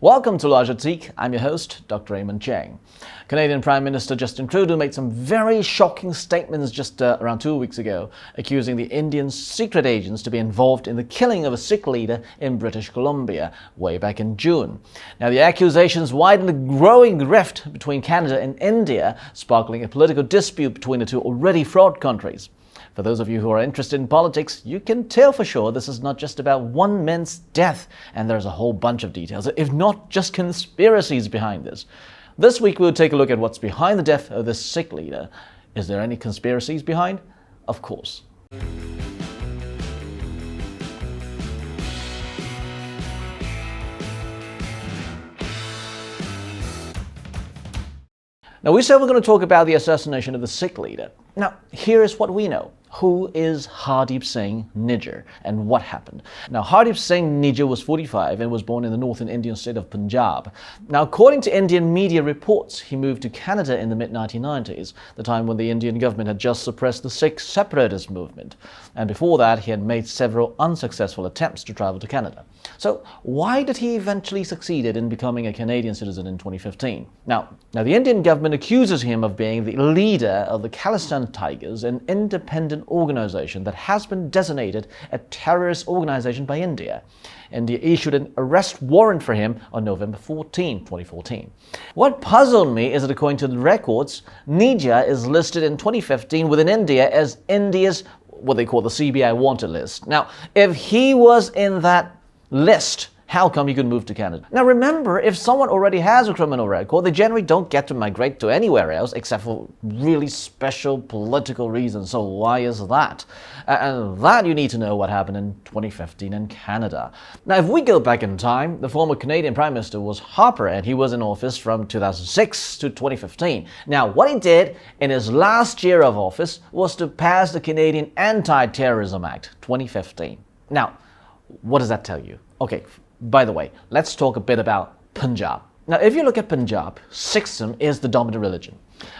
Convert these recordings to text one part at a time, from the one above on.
Welcome to Logic. I'm your host, Dr. Raymond Cheng. Canadian Prime Minister Justin Trudeau made some very shocking statements just around 2 weeks ago, accusing the Indian secret agents to be involved in the killing of a Sikh leader in British Columbia way back in June. Now, the accusations widened a growing rift between Canada and India, sparkling a political dispute between the two already fraught countries. For those of you who are interested in politics, you can tell for sure this is not just about one man's death, and there's a whole bunch of details, if not just conspiracies behind this. This week we'll take a look at what's behind the death of this Sikh leader. Is there any conspiracies behind? Of course. Now, we said we're going to talk about the assassination of the Sikh leader. Now, here is what we know. Who is Hardeep Singh Nijjar and what happened? Now, Hardeep Singh Nijjar was 45 and was born in the northern Indian state of Punjab. Now, according to Indian media reports, he moved to Canada in the mid-1990s, the time when the Indian government had just suppressed the Sikh separatist movement. And before that, he had made several unsuccessful attempts to travel to Canada. So, why did he eventually succeed in becoming a Canadian citizen in 2015? Now, the Indian government accuses him of being the leader of the Khalistan Tigers, an independent organization that has been designated a terrorist organization by India. India issued an arrest warrant for him on November 14, 2014. What puzzled me is that according to the records, Nijjar is listed in 2015 within India as India's what they call the CBI wanted list. Now, if he was in that list, how come he could move to Canada? Now remember, if someone already has a criminal record, they generally don't get to migrate to anywhere else except for really special political reasons. So why is that? And that you need to know what happened in 2015 in Canada. Now, if we go back in time, the former Canadian Prime Minister was Harper, and he was in office from 2006 to 2015. Now, what he did in his last year of office was to pass the Canadian Anti-Terrorism Act 2015. Now, what does that tell you? Okay. By the way, let's talk a bit about Punjab. Now, if you look at Punjab, Sikhism is the dominant religion,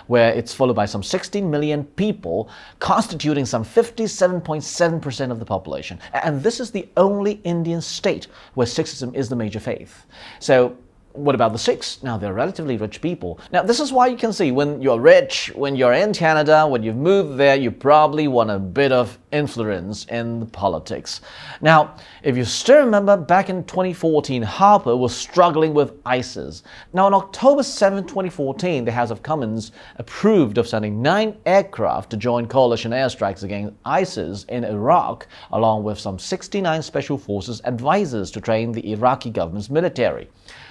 where it's followed by some 16 million people, constituting some 57.7% of the population. And this is the only Indian state where Sikhism is the major faith. So, what about the Sikhs? Now, they're relatively rich people. Now, this is why you can see when you're rich, when you're in Canada, when you've moved there, you probably want a bit of influence in the politics. Now, if you still remember, back in 2014, Harper was struggling with ISIS. Now, on October 7, 2014, the House of Commons approved of sending 9 aircraft to join coalition airstrikes against ISIS in Iraq, along with some 69 special forces advisors to train the Iraqi government's military.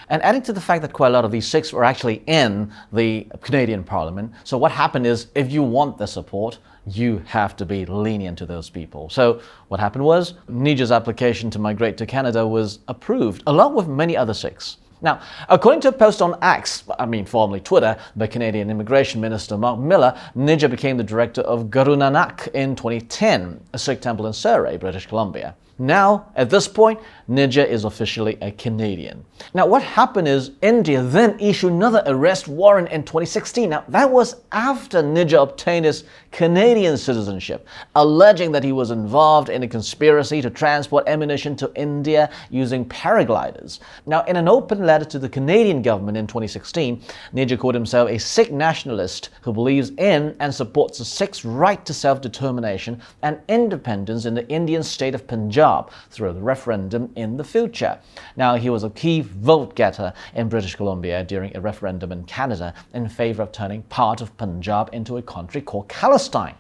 And adding to the fact that quite a lot of these Sikhs were actually in the Canadian Parliament, so what happened is, if you want the support, you have to be lenient to those people. So what happened was, Nijjar's application to migrate to Canada was approved, along with many other Sikhs. Now, according to a post on X, formerly Twitter, by Canadian Immigration Minister Mark Miller, Nijjar became the director of Guru Nanak in 2010, a Sikh temple in Surrey, British Columbia. Now, at this point, Nijjar is officially a Canadian. Now, what happened is India then issued another arrest warrant in 2016. Now, that was after Nijjar obtained his Canadian citizenship, alleging that he was involved in a conspiracy to transport ammunition to India using paragliders. Now, in an open letter to the Canadian government in 2016, Nijjar called himself a Sikh nationalist who believes in and supports the Sikhs' right to self-determination and independence in the Indian state of Punjab through a referendum in the future. Now, he was a key vote-getter in British Columbia during a referendum in Canada in favor of turning part of Punjab into a country called Khalistan.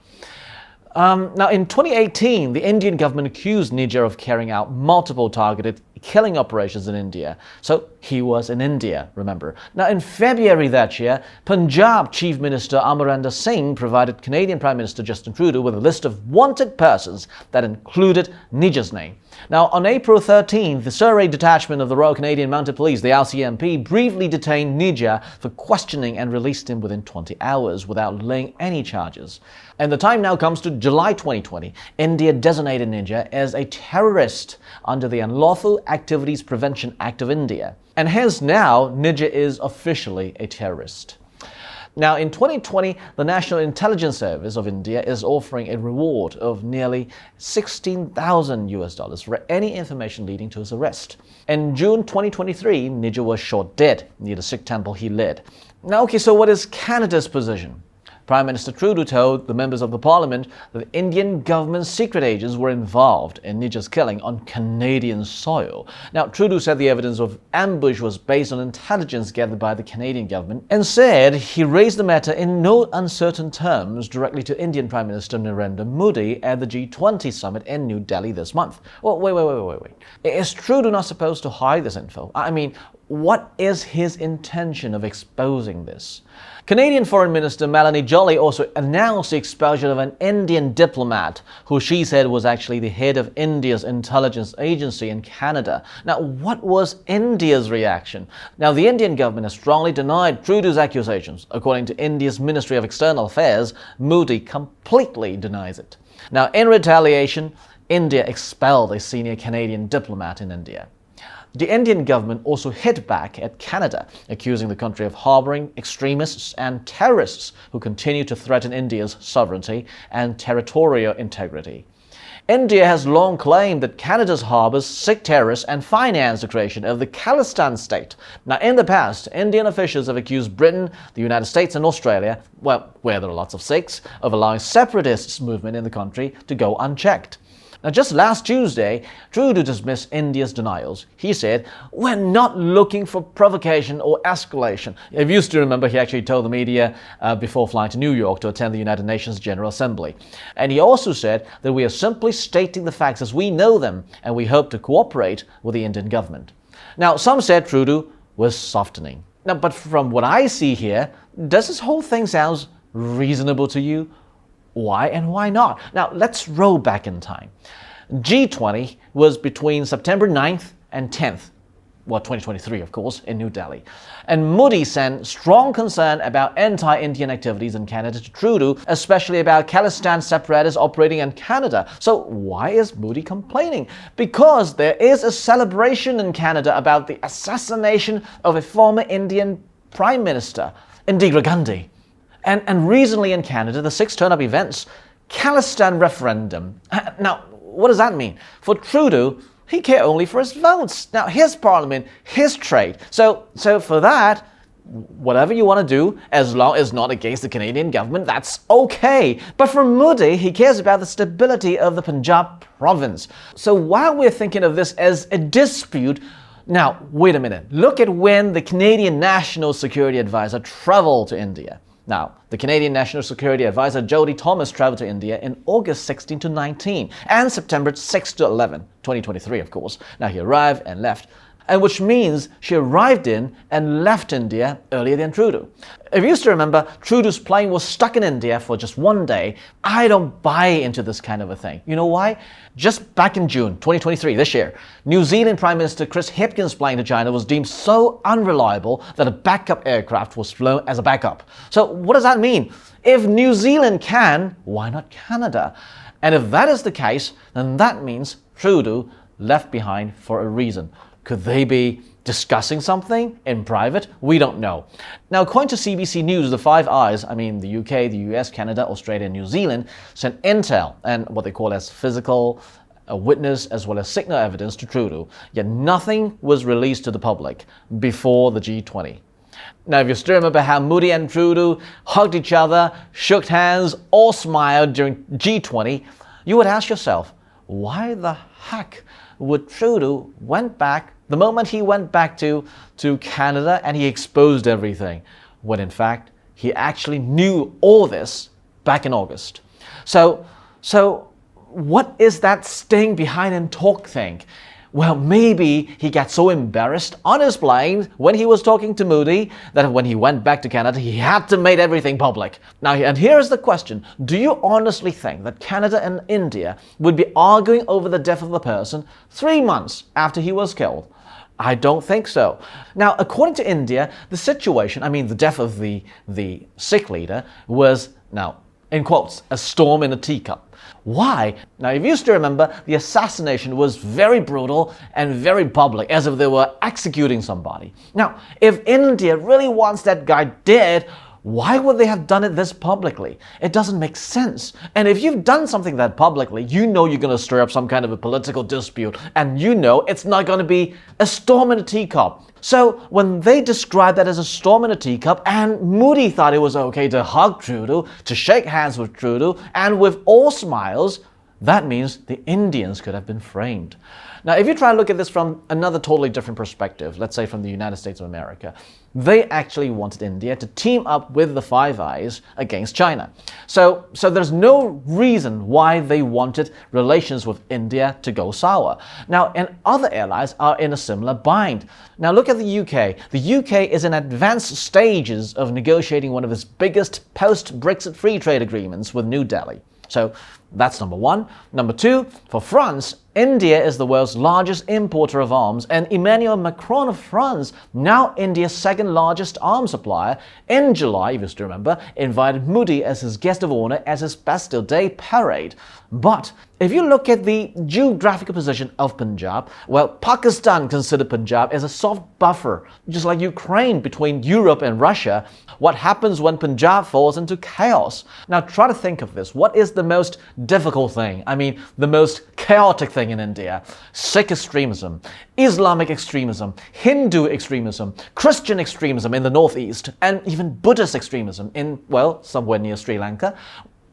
Now, in 2018, the Indian government accused Nijjar of carrying out multiple targeted killing operations in India. So he was in India, remember. Now, in February that year, Punjab Chief Minister Amarinder Singh provided Canadian Prime Minister Justin Trudeau with a list of wanted persons that included Nijjar's name. Now, on April 13th, the Surrey detachment of the Royal Canadian Mounted Police, the RCMP, briefly detained Nijjar for questioning and released him within 20 hours without laying any charges. And the time now comes to July 2020. India designated Nijjar as a terrorist under the Unlawful Activities Prevention Act of India. And hence now, Nijjar is officially a terrorist. Now, in 2020, the National Intelligence Service of India is offering a reward of nearly $16,000 for any information leading to his arrest. In June 2023, Nijjar was shot dead near the Sikh temple he led. Now, okay, so what is Canada's position? Prime Minister Trudeau told the members of the parliament that the Indian government's secret agents were involved in Nijjar's killing on Canadian soil. Now, Trudeau said the evidence of ambush was based on intelligence gathered by the Canadian government and said he raised the matter in no uncertain terms directly to Indian Prime Minister Narendra Modi at the G20 summit in New Delhi this month. Well, wait. Is Trudeau not supposed to hide this info? I mean, what is his intention of exposing this? Canadian Foreign Minister Melanie Joly also announced the expulsion of an Indian diplomat who she said was actually the head of India's intelligence agency in Canada. Now, what was India's reaction? Now, the Indian government has strongly denied Trudeau's accusations. According to India's Ministry of External Affairs, Modi completely denies it. Now, in retaliation, India expelled a senior Canadian diplomat in India. The Indian government also hit back at Canada, accusing the country of harboring extremists and terrorists who continue to threaten India's sovereignty and territorial integrity. India has long claimed that Canada harbors Sikh terrorists and financed the creation of the Khalistan state. Now, in the past, Indian officials have accused Britain, the United States and Australia, well, where there are lots of Sikhs, of allowing separatists' movement in the country to go unchecked. Now, just last Tuesday, Trudeau dismissed India's denials. He said, "We're not looking for provocation or escalation." If you still remember, he actually told the media before flying to New York to attend the United Nations General Assembly. And he also said that we are simply stating the facts as we know them, and we hope to cooperate with the Indian government. Now, some said Trudeau was softening. Now, but from what I see here, does this whole thing sound reasonable to you? Why and why not? Now, let's roll back in time. G20 was between September 9th and 10th, well, 2023, of course, in New Delhi. And Modi sent strong concern about anti-Indian activities in Canada to Trudeau, especially about Khalistan separatists operating in Canada. So why is Modi complaining? Because there is a celebration in Canada about the assassination of a former Indian Prime Minister, Indira Gandhi. And recently in Canada, the 6 turn-up events, Khalistan referendum. Now, what does that mean? For Trudeau, he cared only for his votes. Now, his parliament, his trade. So for that, whatever you want to do, as long as not against the Canadian government, that's okay. But for Modi, he cares about the stability of the Punjab province. So while we're thinking of this as a dispute, now, wait a minute. Look at when the Canadian National Security Advisor traveled to India. Now, the Canadian National Security Advisor Jody Thomas traveled to India in August 16 to 19 and September 6 to 11, 2023, of course. Now, he arrived and left, and which means she arrived in and left India earlier than Trudeau. If you still remember, Trudeau's plane was stuck in India for just one day. I don't buy into this kind of a thing. You know why? Just back in June 2023, this year, New Zealand Prime Minister Chris Hipkins' plane to China was deemed so unreliable that a backup aircraft was flown as a backup. So what does that mean? If New Zealand can, why not Canada? And if that is the case, then that means Trudeau left behind for a reason. Could they be discussing something in private? We don't know. Now, according to CBC News, the Five Eyes, the UK, the US, Canada, Australia, and New Zealand, sent intel and what they call as physical witness as well as signal evidence to Trudeau, yet nothing was released to the public before the G20. Now, if you still remember how Modi and Trudeau hugged each other, shook hands, all smiled during G20, you would ask yourself, why the heck would Trudeau went back the moment he went back to Canada and he exposed everything, when in fact he actually knew all this back in August? So what is that staying behind and talk thing? Well, maybe he got so embarrassed on his plane when he was talking to Modi that when he went back to Canada, he had to make everything public. Now, and here's the question. Do you honestly think that Canada and India would be arguing over the death of a person 3 months after he was killed? I don't think so. Now, according to India, the situation, the death of the Sikh leader was, now, in quotes, a storm in a teacup. Why? Now, if you still remember, the assassination was very brutal and very public, as if they were executing somebody. Now, if India really wants that guy dead, Why would they have done it this publicly? It doesn't make sense. And if you've done something that publicly, you know you're going to stir up some kind of a political dispute, and you know it's not going to be a storm in a teacup. So when they described that as a storm in a teacup, and Modi thought it was okay to hug Trudeau, to shake hands with Trudeau, and with all smiles, that means the Indians could have been framed. Now, if you try to look at this from another totally different perspective, let's say from the United States of America, they actually wanted India to team up with the Five Eyes against China. So there's no reason why they wanted relations with India to go sour. Now, and other allies are in a similar bind. Now, look at the UK. The UK is in advanced stages of negotiating one of its biggest post-Brexit free trade agreements with New Delhi. So that's number one. Number two, for France, India is the world's largest importer of arms, and Emmanuel Macron of France, now India's second largest arms supplier, in July, if you still remember, invited Modi as his guest of honor at his Bastille Day parade. But if you look at the geographical position of Punjab, well, Pakistan considered Punjab as a soft buffer, just like Ukraine between Europe and Russia. What happens when Punjab falls into chaos? Now try to think of this. What is the most difficult thing? I mean, the most chaotic thing in India? Sikh extremism, Islamic extremism, Hindu extremism, Christian extremism in the northeast, and even Buddhist extremism in, well, somewhere near Sri Lanka.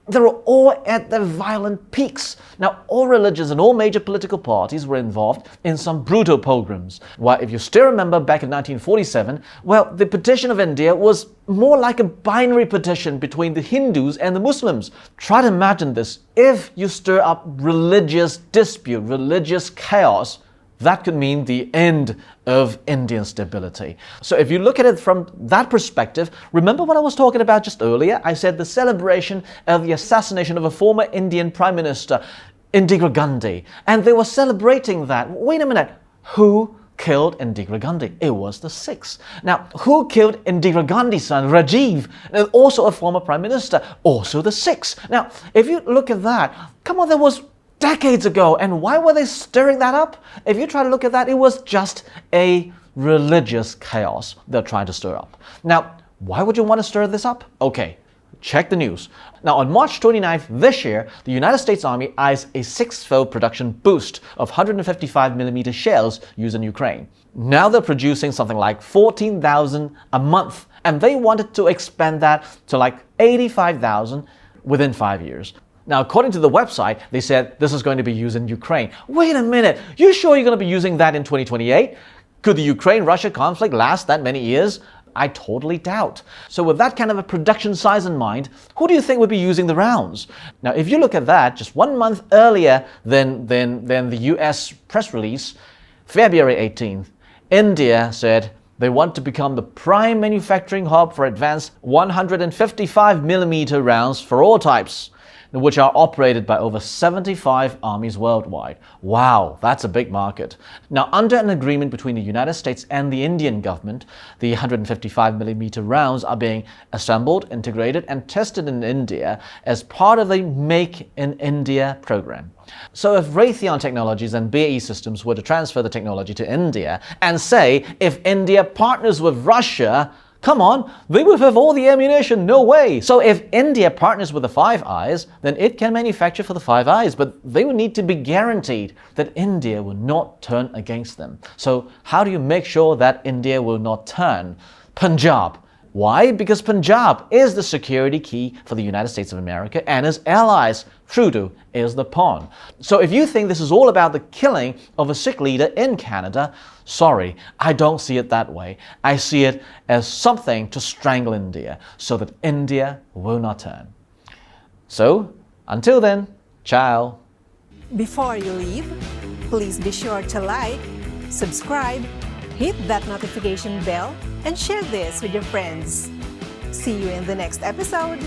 They were all at their violent peaks. Now, all religions and all major political parties were involved in some brutal pogroms. Well, if you still remember back in 1947, well, the partition of India was more like a binary partition between the Hindus and the Muslims. Try to imagine this. If you stir up religious dispute, religious chaos, that could mean the end of Indian stability. So if you look at it from that perspective, remember what I was talking about just earlier? I said the celebration of the assassination of a former Indian Prime Minister, Indira Gandhi. And they were celebrating that. Wait a minute. Who killed Indira Gandhi? It was the Sikhs. Now, who killed Indira Gandhi's son, Rajiv, also a former Prime Minister? Also the Sikhs. Now, if you look at that, come on, there was decades ago. And why were they stirring that up? If you try to look at that, it was just a religious chaos they're trying to stir up. Now, why would you want to stir this up? Okay, check the news. Now, on March 29th this year, the United States Army eyes a six-fold production boost of 155mm shells used in Ukraine. Now they're producing something like 14,000 a month, and they wanted to expand that to like 85,000 within 5 years. Now, according to the website, they said this is going to be used in Ukraine. Wait a minute, you sure you're going to be using that in 2028? Could the Ukraine-Russia conflict last that many years? I totally doubt. So with that kind of a production size in mind, who do you think would be using the rounds? Now, if you look at that, just 1 month earlier than the US press release, February 18th, India said they want to become the prime manufacturing hub for advanced 155mm rounds for all types, which are operated by over 75 armies worldwide. Wow, that's a big market. Now, under an agreement between the United States and the Indian government, the 155mm rounds are being assembled, integrated, and tested in India as part of the Make in India program. So if Raytheon Technologies and BAE Systems were to transfer the technology to India, and say, if India partners with Russia, come on, they would have all the ammunition, no way. So if India partners with the Five Eyes, then it can manufacture for the Five Eyes, but they would need to be guaranteed that India will not turn against them. So how do you make sure that India will not turn? Punjab. Why? Because Punjab is the security key for the United States of America and its allies. Trudeau is the pawn. So if you think this is all about the killing of a Sikh leader in Canada, sorry, I don't see it that way. I see it as something to strangle India so that India will not turn. So, until then, ciao. Before you leave, please be sure to like, subscribe, hit that notification bell, and share this with your friends. See you in the next episode.